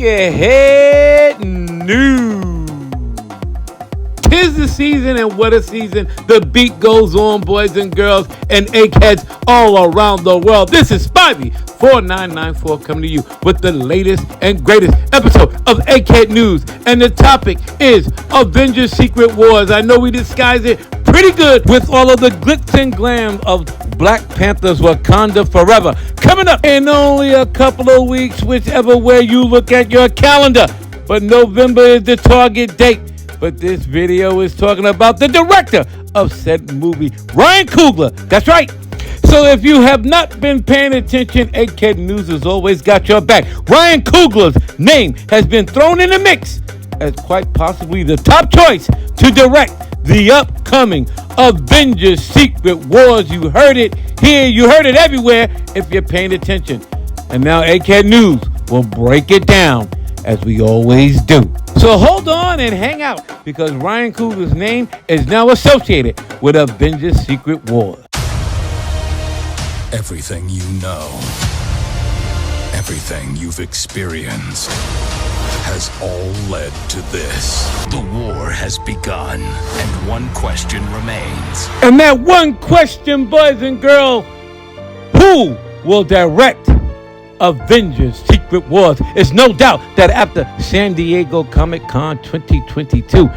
Egghead News. 'Tis the season, and what a season. The beat goes on, boys and girls, and eggheads all around the world. This is Spivey 4994 coming to you with the latest and greatest episode of Egghead News. And the topic is Avengers Secret Wars. I know we disguise it pretty good with all of the glitz and glam of Black Panther's Wakanda Forever. Coming up in only a couple of weeks, whichever way you look at your calendar. But November is the target date. But this video is talking about the director of said movie, Ryan Coogler. That's right. So if you have not been paying attention, Egghead News has always got your back. Ryan Coogler's name has been thrown in the mix as quite possibly the top choice to direct the upcoming Avengers Secret Wars. You heard it here, you heard it everywhere if you're paying attention. And now Egghead News will break it down as we always do. So hold on and hang out, because Ryan Coogler's name is now associated with Avengers Secret Wars. Everything you know, everything you've experienced, has all led to this. The war has begun, and one question remains. And that one question, boys and girls, who will direct Avengers Secret Wars? It's no doubt that after San Diego Comic-Con 2022,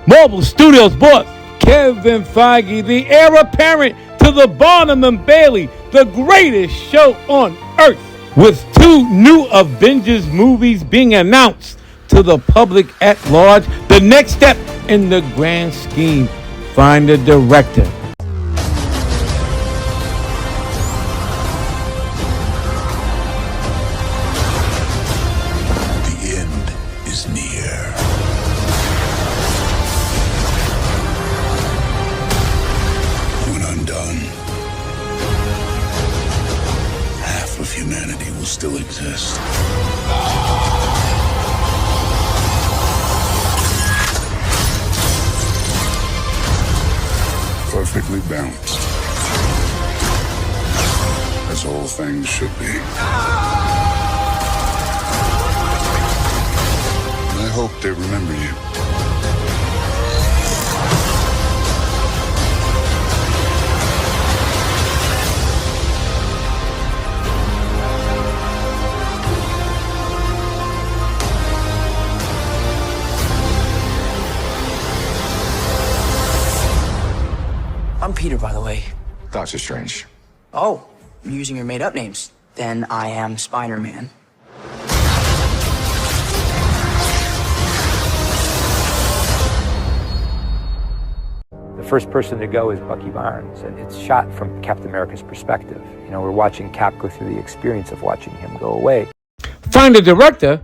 Marvel Studios boss Kevin Feige, the heir apparent to the Barnum and Bailey, the greatest show on earth, with 2 new Avengers movies being announced to the public at large. The next step in the grand scheme, find a director. Humanity will still exist. Perfectly balanced, as all things should be. I hope they remember you. I'm Peter, by the way. Doctor Strange. Oh, you're using your made-up names. Then I am Spider-Man. The first person to go is Bucky Barnes, and it's shot from Captain America's perspective. You know, we're watching Cap go through the experience of watching him go away. Find a director?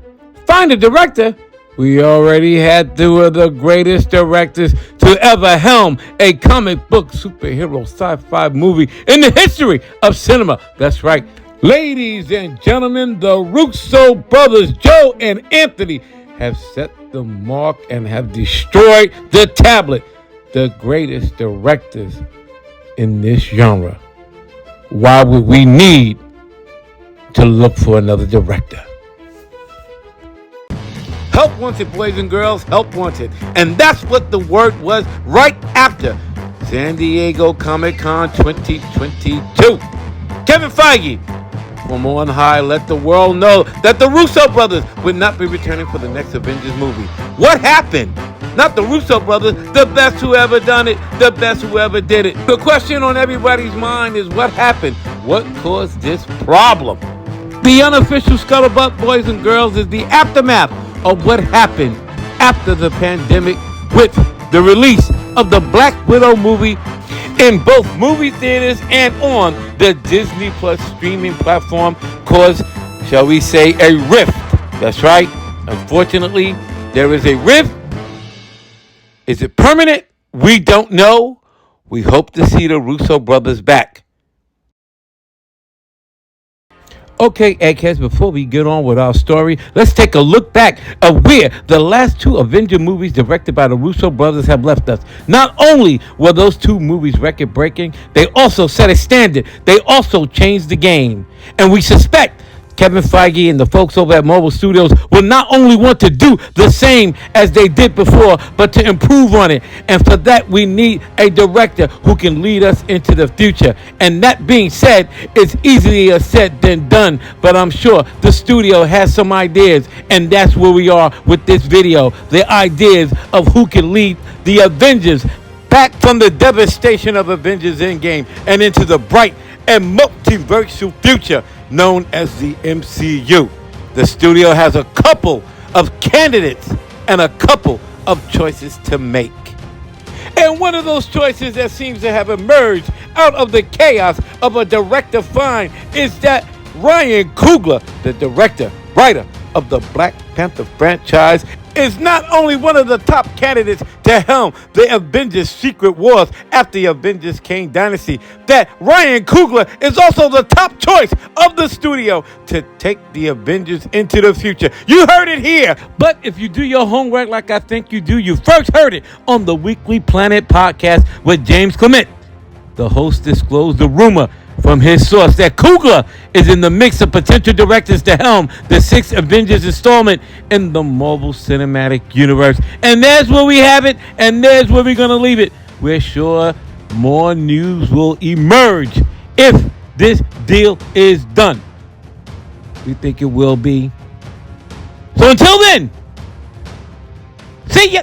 Find a director? We already had 2 of the greatest directors to ever helm a comic book superhero sci-fi movie in the history of cinema. That's right. Ladies and gentlemen, the Russo Brothers, Joe and Anthony, have set the mark and have destroyed the tablet. The greatest directors in this genre. Why would we need to look for another director? Help wanted, boys and girls, help wanted. And that's what the word was right after San Diego Comic-Con 2022. Kevin Feige, from on high, let the world know that the Russo Brothers would not be returning for the next Avengers movie. What happened? Not the Russo Brothers, the best who ever done it, the best who ever did it. The question on everybody's mind is what happened? What caused this problem? The unofficial scuttlebutt, boys and girls, is the aftermath of what happened after the pandemic with the release of the Black Widow movie in both movie theaters and on the Disney Plus streaming platform caused, shall we say, a rift. That's right. Unfortunately, there is a rift. Is it permanent? We don't know. We hope to see the Russo brothers back. Okay, eggheads, before we get on with our story, let's take a look back at where the last 2 Avenger movies directed by the Russo brothers have left us. Not only were those 2 movies record-breaking, they also set a standard. They also changed the game. And we suspect Kevin Feige and the folks over at Marvel Studios will not only want to do the same as they did before, but to improve on it. And for that, we need a director who can lead us into the future. And that being said, it's easier said than done, but I'm sure the studio has some ideas, and that's where we are with this video. The ideas of who can lead the Avengers back from the devastation of Avengers Endgame and into the bright and multiversal future known as the MCU. The studio has a couple of candidates and a couple of choices to make. And one of those choices that seems to have emerged out of the chaos of a director find is that Ryan Coogler, the director, writer of the Black Panther franchise, is not only one of the top candidates to helm the Avengers Secret Wars after the Avengers Kang Dynasty, that Ryan Coogler is also the top choice of the studio to take the Avengers into the future. You heard it here. But if you do your homework like I think you do, you first heard it on the Weekly Planet podcast with James Clement. The host disclosed the rumor from his source that Coogler is in the mix of potential directors to helm the 6th Avengers installment in the Marvel Cinematic Universe. And there's where we have it, and there's where we're going to leave it. We're sure more news will emerge if this deal is done. We think it will be. So until then, see ya!